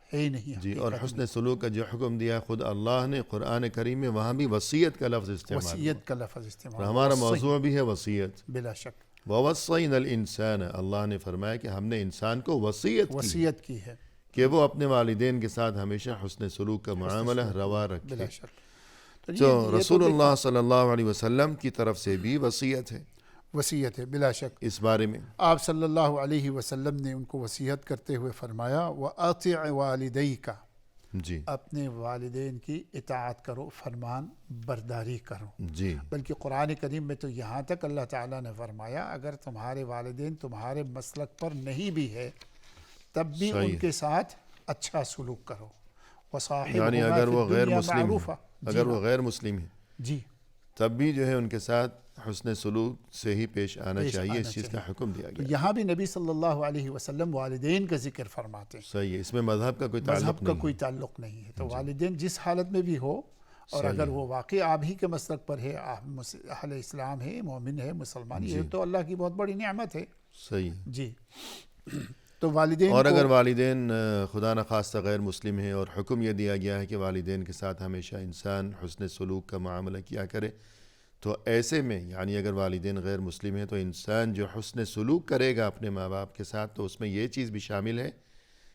ہے ہی نہیں جی، اور حقیقت میں۔ حسن سلوک کا جو حکم دیا خود اللہ نے قرآن کریم میں، وہاں بھی وصیت کا لفظ استعمال ہوا، وصیت کا لفظ اور استعمال، ہمارا وصی، موضوع بھی ہے وصیت۔ بلا شک وَوَصَّيْنَا الْإِنسَانَ، اللہ نے فرمایا کہ ہم نے انسان کو وصیت کی وصیت کی ہے، کہ وہ اپنے والدین کے ساتھ ہمیشہ حسن سلوک کا معاملہ روا رکھے۔ بلا شک۔ تو تو یہ رسول دیکھیں، اللہ صلی اللہ علیہ وسلم کی طرف سے بھی وصیت ہے وصیت ہے بلا شک۔ اس بارے میں۔ آپ صلی اللہ علیہ وسلم نے ان کو وصیت کرتے ہوئے فرمایا وَأَطِعْ وَالِدَيْكَ، جی اپنے والدین کی اطاعت کرو، فرمان برداری کرو۔ جی بلکہ قرآن کریم میں تو یہاں تک اللہ تعالیٰ نے فرمایا اگر تمہارے والدین تمہارے مسلک پر نہیں بھی ہے تب بھی صحیح ان کے ساتھ اچھا سلوک کرو، وَصَاحِبْهُمَا یعنی فِي اگر وہ غیر الدُّنْيَا مسلم مَعْرُوفًا۔ ہیں، اگر وہ غیر مسلم ہیں جی تب بھی جو ہے ان کے ساتھ حسن سلوک سے ہی پیش آنا پیش چاہیے، آنا اس چیز کا حکم دیا تو گیا۔ یہاں بھی نبی صلی اللہ علیہ وسلم والدین کا ذکر فرماتے ہیں، صحیح ہے، اس میں مذہب کا کوئی تعلق مذہب کا نہیں کوئی تعلق نہیں ہے۔ تو والدین جس حالت میں بھی ہو، اور اگر وہ واقعی آپ ہی کے مسلک پر ہے، اہل اسلام ہے، مومن ہے، مسلمان، یہ تو اللہ کی بہت بڑی نعمت ہے۔ صحیح۔ جی تو والدین اور کو اگر والدین خدا نخواستہ غیر مسلم ہیں اور حکم یہ دیا گیا ہے کہ والدین کے ساتھ ہمیشہ انسان حسن سلوک کا معاملہ کیا کرے، تو ایسے میں یعنی اگر والدین غیر مسلم ہیں تو انسان جو حسن سلوک کرے گا اپنے ماں باپ کے ساتھ، تو اس میں یہ چیز بھی شامل ہے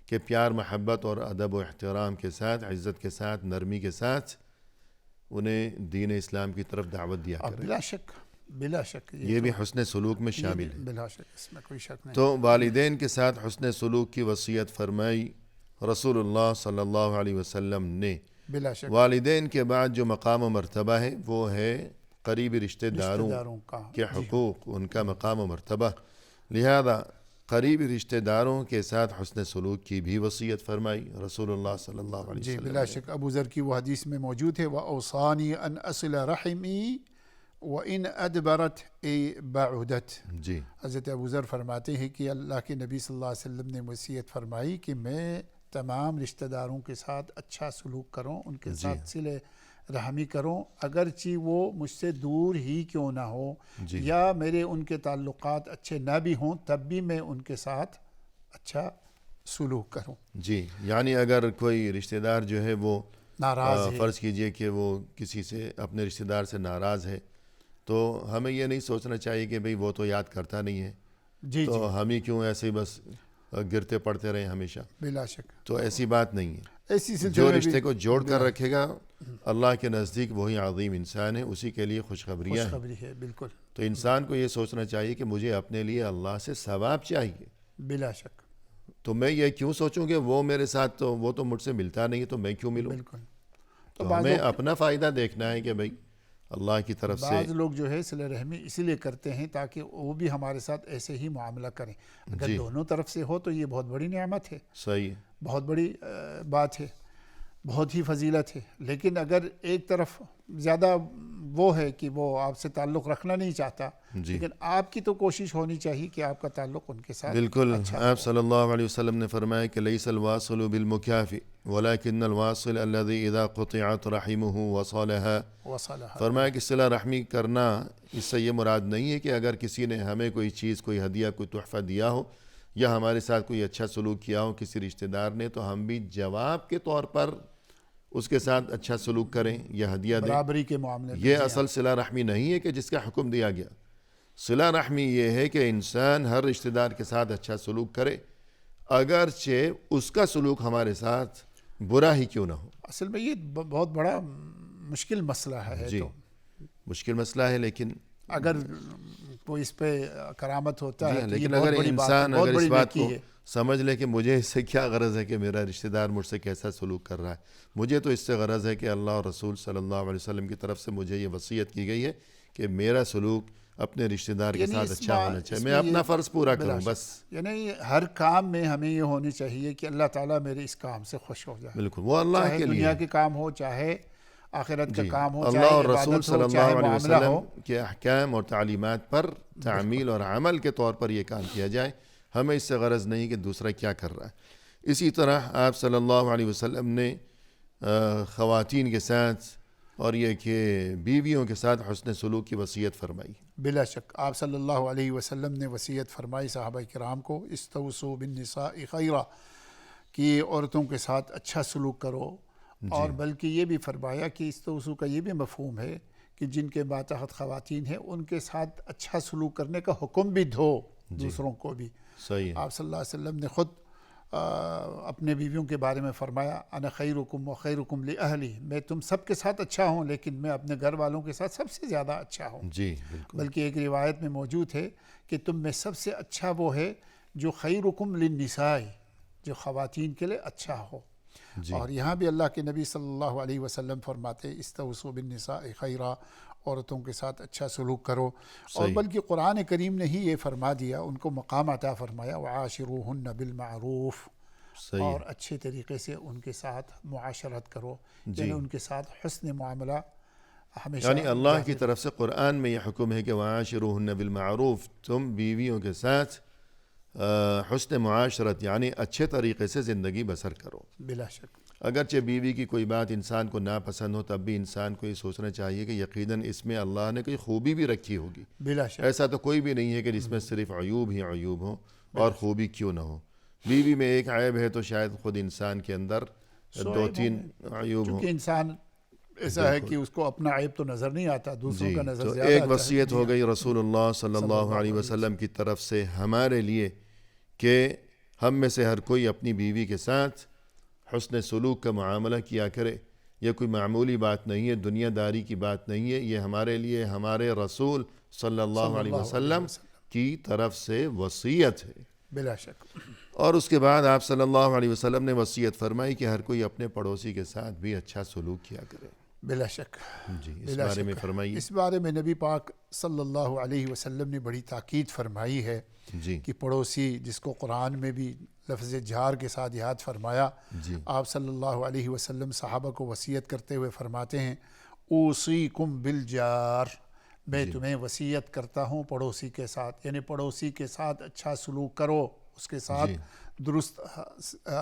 کہ پیار محبت اور ادب و احترام کے ساتھ، عزت کے ساتھ، نرمی کے ساتھ انہیں دین اسلام کی طرف دعوت دیا کرے۔ بلا شک، بلا شک یہ بھی حسن سلوک میں شامل ہے۔ بلا شک، اس میں کوئی شک نہیں۔ تو والدین کے ساتھ حسن سلوک کی وصیت فرمائی رسول اللہ صلی اللہ علیہ وسلم نے۔ بلا شک والدین کے بعد جو مقام و مرتبہ ہے وہ ہے قریبی رشتہ داروں کا کے حقوق، ان کا مقام و مرتبہ، لہذا قریبی رشتہ داروں کے ساتھ حسن سلوک کی بھی وصیت فرمائی رسول اللہ صلی اللہ علیہ جی وسلم بلا نے۔ شک ابو ذر کی وہ حدیث میں موجود ہے وَأَوْصَانِي أَنْ أَصِلَ رَحِمِي وَإِنْ أَدْبَرَتْ بَعُدَتْ۔ جی حضرت ابو ذر فرماتے ہیں کہ اللہ کے نبی صلی اللہ علیہ وسلم نے وصیت فرمائی کہ میں تمام رشتہ داروں کے ساتھ اچھا سلوک کروں، ان کے ساتھ صلہ رحمی کروں، اگرچہ وہ مجھ سے دور ہی کیوں نہ ہو، یا میرے ان کے تعلقات اچھے نہ بھی ہوں، تب بھی میں ان کے ساتھ اچھا سلوک کروں۔ جی، یعنی اگر کوئی رشتہ دار جو ہے وہ ناراض ہے، فرض کیجئے کہ وہ کسی سے اپنے رشتہ دار سے ناراض ہے، تو ہمیں یہ نہیں سوچنا چاہیے کہ بھئی وہ تو یاد کرتا نہیں ہے، جی تو ہم ہی کیوں ایسے ہی بس گرتے پڑتے رہیں ہمیشہ، بلا شک تو ایسی بات نہیں ہے۔ ایسی جو سلسلے میں رشتے بھی کو جوڑ کر رکھے گا اللہ کے نزدیک وہی عظیم انسان ہے، اسی کے لیے خوشخبریاں ہیں۔ خوشخبری ہے، بالکل تو انسان کو یہ سوچنا چاہیے کہ مجھے اپنے لیے اللہ سے ثواب چاہیے، بلا شک، تو میں یہ کیوں سوچوں کہ وہ میرے ساتھ تو وہ تو مجھ سے ملتا نہیں ہے تو میں کیوں ملوں؟ بالکل۔ تو ہمیں اپنا فائدہ دیکھنا ہے کہ بھئی اللہ کی طرف سے بعض لوگ جو ہے صلہ رحمی اسی لیے کرتے ہیں تاکہ وہ بھی ہمارے ساتھ ایسے ہی معاملہ کریں۔ اگر دونوں طرف سے ہو تو یہ بہت بڑی نعمت ہے، صحیح ہے۔ بہت بڑی بات ہے، بہت ہی فضیلت ہے۔ لیکن اگر ایک طرف زیادہ وہ ہے کہ وہ آپ سے تعلق رکھنا نہیں چاہتا، لیکن آپ کی تو کوشش ہونی چاہیے کہ آپ کا تعلق ان کے ساتھ بالکل، آپ صلی اللہ علیہ وسلم نے فرمایا کہ لیس الواصل بالمکافئ ولکن الواصل الذی اذا قطعت رحمہ وصلها، وصلہ، فرمایا کہ صلہ رحمی کرنا اس سے یہ مراد نہیں ہے کہ اگر کسی نے ہمیں کوئی چیز، کوئی ہدیہ، کوئی تحفہ دیا ہو یا ہمارے ساتھ کوئی اچھا سلوک کیا ہو کسی رشتہ دار نے، تو ہم بھی جواب کے طور پر اس کے ساتھ اچھا سلوک کریں یا ہدیہ دیں۔ برابری کے معاملے میں یہ اصل صلہ رحمی نہیں ہے کہ جس کا حکم دیا گیا۔ صلہ رحمی یہ ہے کہ انسان ہر رشتہ دار کے ساتھ اچھا سلوک کرے، اگرچہ اس کا سلوک ہمارے ساتھ برا ہی کیوں نہ ہو۔ اصل میں یہ بہت بڑا مشکل مسئلہ ہے، جی تو مشکل مسئلہ ہے، لیکن اگر کوئی اس پہ کرامت ہوتا ہے تو یہ لیکن بہت اگر بڑی بات ہے، انسان بہت اگر اس بڑی بات کو نیکی ہے۔ سمجھ لے کہ مجھے اس سے کیا غرض ہے کہ میرا رشتہ دار مجھ سے کیسا سلوک کر رہا ہے، مجھے تو اس سے غرض ہے کہ اللہ اور رسول صلی اللہ علیہ وسلم کی طرف سے مجھے یہ وصیت کی گئی ہے کہ میرا سلوک اپنے رشتہ دار کے ساتھ اچھا ہونا چاہیے، میں اپنا فرض پورا کروں بس۔ یعنی ہر کام میں ہمیں یہ ہونی چاہیے کہ اللہ تعالیٰ میرے اس کام سے خوش ہو جائے، بالکل، وہ اللہ چاہے کے لیے دنیا کے کام ہو، چاہے آخرت کا جی کام ہو، اللہ چاہے اور رسول عبادت صلی ہو، اللہ چاہے علیہ معاملہ ہو۔ وسلم کے احکام اور تعلیمات پر تعمیل اور عمل کے طور پر یہ کام کیا جائے، ہمیں اس سے غرض نہیں کہ دوسرا کیا کر رہا ہے۔ اسی طرح آپ صلی اللہ علیہ وسلم نے خواتین کے ساتھ اور یہ کہ بیویوں کے ساتھ حسن سلوک کی وصیت فرمائی۔ بلا شک آپ صلی اللہ علیہ وسلم نے وصیت فرمائی صحابہ کرام کو، استوصوا بالنساء خیرا، کہ عورتوں کے ساتھ اچھا سلوک کرو، اور بلکہ یہ بھی فرمایا کہ استوصوا کا یہ بھی مفہوم ہے کہ جن کے ماتحت خواتین ہیں ان کے ساتھ اچھا سلوک کرنے کا حکم بھی دو دوسروں کو بھی۔ صحیح ہے۔ آپ صلی اللہ علیہ وسلم نے خود اپنے بیویوں کے بارے میں فرمایا، انا خیرکم و خیرکم لأہلی، میں تم سب کے ساتھ اچھا ہوں لیکن میں اپنے گھر والوں کے ساتھ سب سے زیادہ اچھا ہوں۔ جی بالکل۔ بلکہ ایک روایت میں موجود ہے کہ تم میں سب سے اچھا وہ ہے جو خیرکم للنساء، جو خواتین کے لیے اچھا ہو۔ اور یہاں بھی اللہ کے نبی صلی اللہ علیہ وسلم فرماتے استوصوا بالنساء خیرا، عورتوں کے ساتھ اچھا سلوک کرو۔ اور بلکہ قرآن کریم نے ہی یہ فرما دیا، ان کو مقام عطا فرمایا، وعاشروہن بالمعروف، اور اچھے طریقے سے ان کے ساتھ معاشرت کرو، یعنی ان کے ساتھ حسن معاملہ ہمیشہ۔ یعنی اللہ کی طرف سے قرآن میں یہ حکم ہے کہ وعاشروہن بالمعروف، تم بیویوں کے ساتھ حسن معاشرت یعنی اچھے طریقے سے زندگی بسر کرو۔ بلا شک اگرچہ بیوی کی کوئی بات انسان کو ناپسند ہو، تب بھی انسان کو یہ سوچنا چاہیے کہ یقیناً اس میں اللہ نے کوئی خوبی بھی رکھی ہوگی۔ بلا شک ایسا تو کوئی بھی نہیں ہے کہ جس میں صرف عیوب ہی عیوب ہوں اور خوبی کیوں نہ ہو۔ بیوی میں ایک عیب ہے تو شاید خود انسان کے اندر دو تین عیوب ہوں۔ چونکہ انسان ایسا ہے کہ اس کو اپنا عیب تو نظر نہیں آتا، دوسروں کا نظر تو زیادہ ایک آتا ہے۔ وصیت ہو گئی رسول اللہ صلی اللہ علیہ وسلم کی طرف سے ہمارے لیے کہ ہم میں سے ہر کوئی اپنی بیوی کے ساتھ حسن سلوک کا معاملہ کیا کرے۔ یہ کوئی معمولی بات نہیں ہے، دنیا داری کی بات نہیں ہے، یہ ہمارے لیے ہمارے رسول صلی اللہ علیہ وسلم کی طرف سے وصیت ہے۔ بلا شک۔ اور اس کے بعد آپ صلی اللہ علیہ وسلم نے وصیت فرمائی کہ ہر کوئی اپنے پڑوسی کے ساتھ بھی اچھا سلوک کیا کرے۔ بلا شک۔ جی اس بارے میں فرمائیے۔ اس بارے میں نبی پاک صلی اللہ علیہ وسلم نے بڑی تاکید فرمائی ہے کہ پڑوسی، جس کو قرآن میں بھی لفظ جار کے ساتھ یاد فرمایا، آپ صلی اللہ علیہ وسلم صحابہ کو وصیت کرتے ہوئے فرماتے ہیں اوصیکم بالجار، میں تمہیں وصیت کرتا ہوں پڑوسی کے ساتھ، یعنی پڑوسی کے ساتھ اچھا سلوک کرو، اس کے ساتھ درست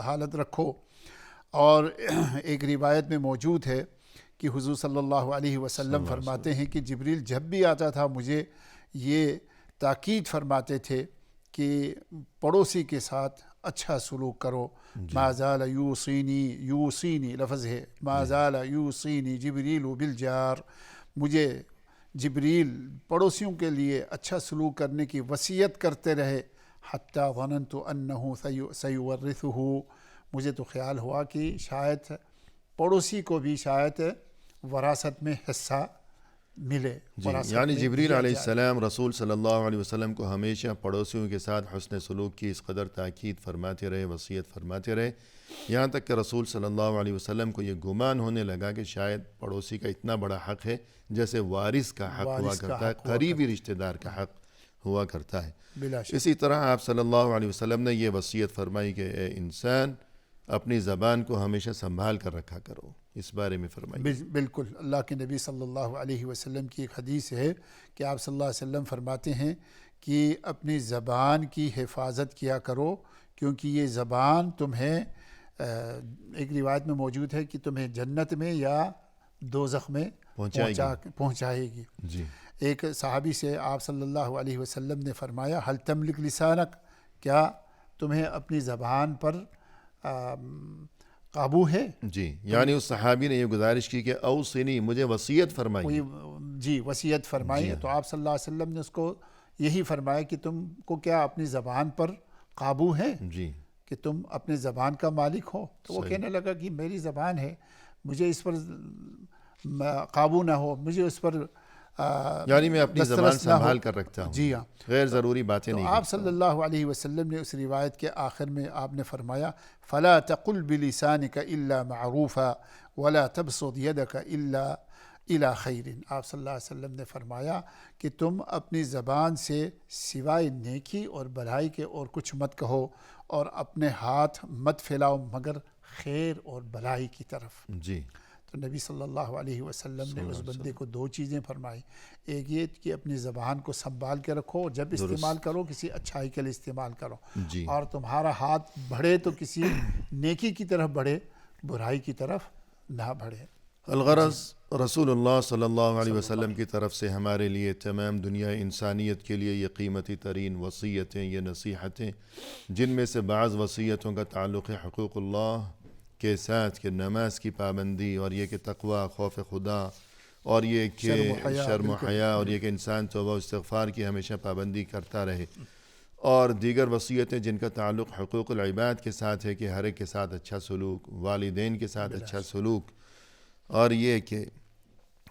حالت رکھو۔ اور ایک روایت میں موجود ہے کہ حضور صلی اللہ علیہ وسلم فرماتے ہیں کہ جبریل جب بھی آتا تھا مجھے یہ تاکید فرماتے تھے کہ پڑوسی کے ساتھ اچھا سلوک کرو۔ ما زال یوصینی لفظ ہے، ما زال یوصینی جبریل بالجار، مجھے جبریل پڑوسیوں کے لیے اچھا سلوک کرنے کی وصیت کرتے رہے، حتی ظننت انہ سیورثہ، مجھے تو خیال ہوا کہ شاید پڑوسی کو بھی شاید وراثت میں حصہ ملے۔ یعنی جبریل علیہ السلام رسول صلی اللہ علیہ وسلم کو ہمیشہ پڑوسیوں کے ساتھ حسن سلوک کی اس قدر تاکید فرماتے رہے، وصیت فرماتے رہے، یہاں تک کہ رسول صلی اللہ علیہ وسلم کو یہ گمان ہونے لگا کہ شاید پڑوسی کا اتنا بڑا حق ہے جیسے وارث کا حق ہوا کرتا ہے، قریبی رشتہ دار کا حق ہوا کرتا ہے۔ اسی طرح آپ صلی اللہ علیہ وسلم نے یہ وصیت فرمائی کہ اے انسان اپنی زبان کو ہمیشہ سنبھال کر رکھا کرو، اس بارے میں فرمائیے۔ بالکل، اللہ کے نبی صلی اللہ علیہ وسلم کی ایک حدیث ہے کہ آپ صلی اللہ علیہ وسلم فرماتے ہیں کہ اپنی زبان کی حفاظت کیا کرو، کیونکہ یہ زبان تمہیں ایک روایت میں موجود ہے کہ تمہیں جنت میں یا دوزخ میں پہنچائے گی۔ ایک صحابی سے آپ صلی اللہ علیہ وسلم نے فرمایا حل تملک لسانک، کیا تمہیں اپنی زبان پر قابو ہے؟ یعنی اس صحابی نے یہ گزارش کی کہ اوصنی، مجھے وصیت فرمائی۔ وصیت فرمائی، تو آپ صلی اللہ علیہ وسلم نے اس کو یہی فرمایا کہ تم کو کیا اپنی زبان پر قابو ہے، کہ تم اپنے زبان کا مالک ہو؟ تو وہ کہنے لگا کہ میری زبان ہے، مجھے اس پر قابو نہ ہو، مجھے اس پر یعنی میں اپنی زبان سنبھال کر رکھتا ہوں، جی ہاں، غیر ضروری باتیں نہیں کرتا۔ آپ صلی اللہ علیہ وسلم نے اس روایت کے آخر میں آپ نے فرمایا فلا تقل بلسانک الا معروفا ولا تبسط یدک الا الی خیر۔ آپ صلی اللہ علیہ وسلم نے فرمایا کہ تم اپنی زبان سے سوائے نیکی اور بھلائی کے اور کچھ مت کہو، اور اپنے ہاتھ مت پھیلاؤ مگر خیر اور بھلائی کی طرف۔ تو نبی صلی اللہ علیہ وسلم نے اس بندے کو دو چیزیں فرمائی. ایک یہ کہ اپنی زبان کو سنبھال کے رکھو، جب استعمال کرو کسی اچھائی کے لیے استعمال کرو، جی. اور تمہارا ہاتھ بڑھے تو کسی نیکی کی طرف بڑھے، برائی کی طرف نہ بڑھے. الغرض رسول اللہ صلی اللہ علیہ وسلم کی طرف سے ہمارے لیے تمام دنیا انسانیت کے لیے یہ قیمتی ترین وصیتیں، یہ نصیحتیں، جن میں سے بعض وصیتوں کا تعلق ہے حقوق اللہ کے ساتھ، کہ نماز کی پابندی، اور یہ کہ تقوی، خوف خدا، اور یہ کہ شرم و حیا، اور یہ کہ انسان توبہ و استغفار کی ہمیشہ پابندی کرتا رہے، اور دیگر وصیتیں جن کا تعلق حقوق العباد کے ساتھ ہے کہ ہر ایک کے ساتھ اچھا سلوک، والدین کے ساتھ اچھا سلوک، اور یہ کہ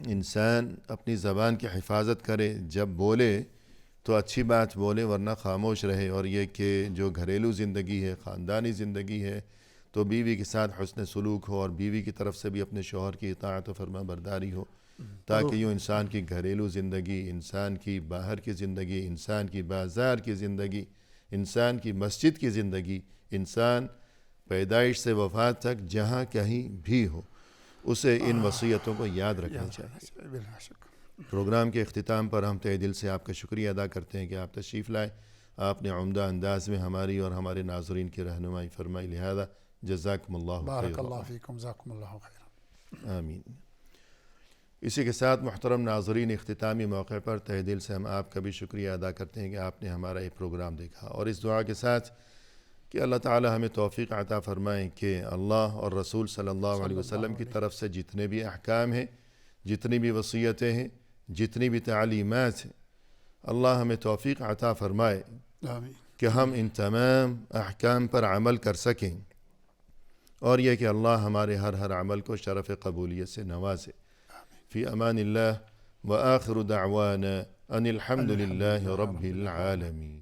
انسان اپنی زبان کی حفاظت کرے، جب بولے تو اچھی بات بولے ورنہ خاموش رہے، اور یہ کہ جو گھریلو زندگی ہے، خاندانی زندگی ہے، تو بیوی کے ساتھ حسن سلوک ہو، اور بیوی کی طرف سے بھی اپنے شوہر کی اطاعت و فرما برداری ہو، تاکہ یوں انسان کی گھریلو زندگی، انسان کی باہر کی زندگی، انسان کی بازار کی زندگی، انسان کی مسجد کی زندگی، انسان پیدائش سے وفات تک جہاں کہیں بھی ہو، اسے ان وصیتوں کو یاد رکھنا چاہیے. پروگرام کے اختتام پر ہم تہہ دل سے آپ کا شکریہ ادا کرتے ہیں کہ آپ تشریف لائے. آپ نے عمدہ انداز میں ہماری اور ہمارے ناظرین کی رہنمائی فرمائی، لہذا جزاکم اللہ بارک اللہ فیکم، جزاکم اللہ خیر. آمین. اسی کے ساتھ محترم ناظرین، اختتامی موقع پر تہہ دل سے ہم آپ کا بھی شکریہ ادا کرتے ہیں کہ آپ نے ہمارا یہ پروگرام دیکھا، اور اس دعا کے ساتھ کہ اللہ تعالی ہمیں توفیق عطا فرمائیں کہ اللہ اور رسول صلی اللہ علیہ وسلم کی طرف سے جتنے بھی احکام ہیں، جتنی بھی وصیتیں ہیں، جتنی بھی تعلیمات ہیں، اللہ ہمیں توفیق عطا فرمائے کہ ہم ان تمام احکام پر عمل کر سکیں، اور یہ کہ اللہ ہمارے ہر عمل کو شرف قبولیت سے نوازے. فی امان اللہ، وآخر دعوانا ان الحمد للہ رب العالمین.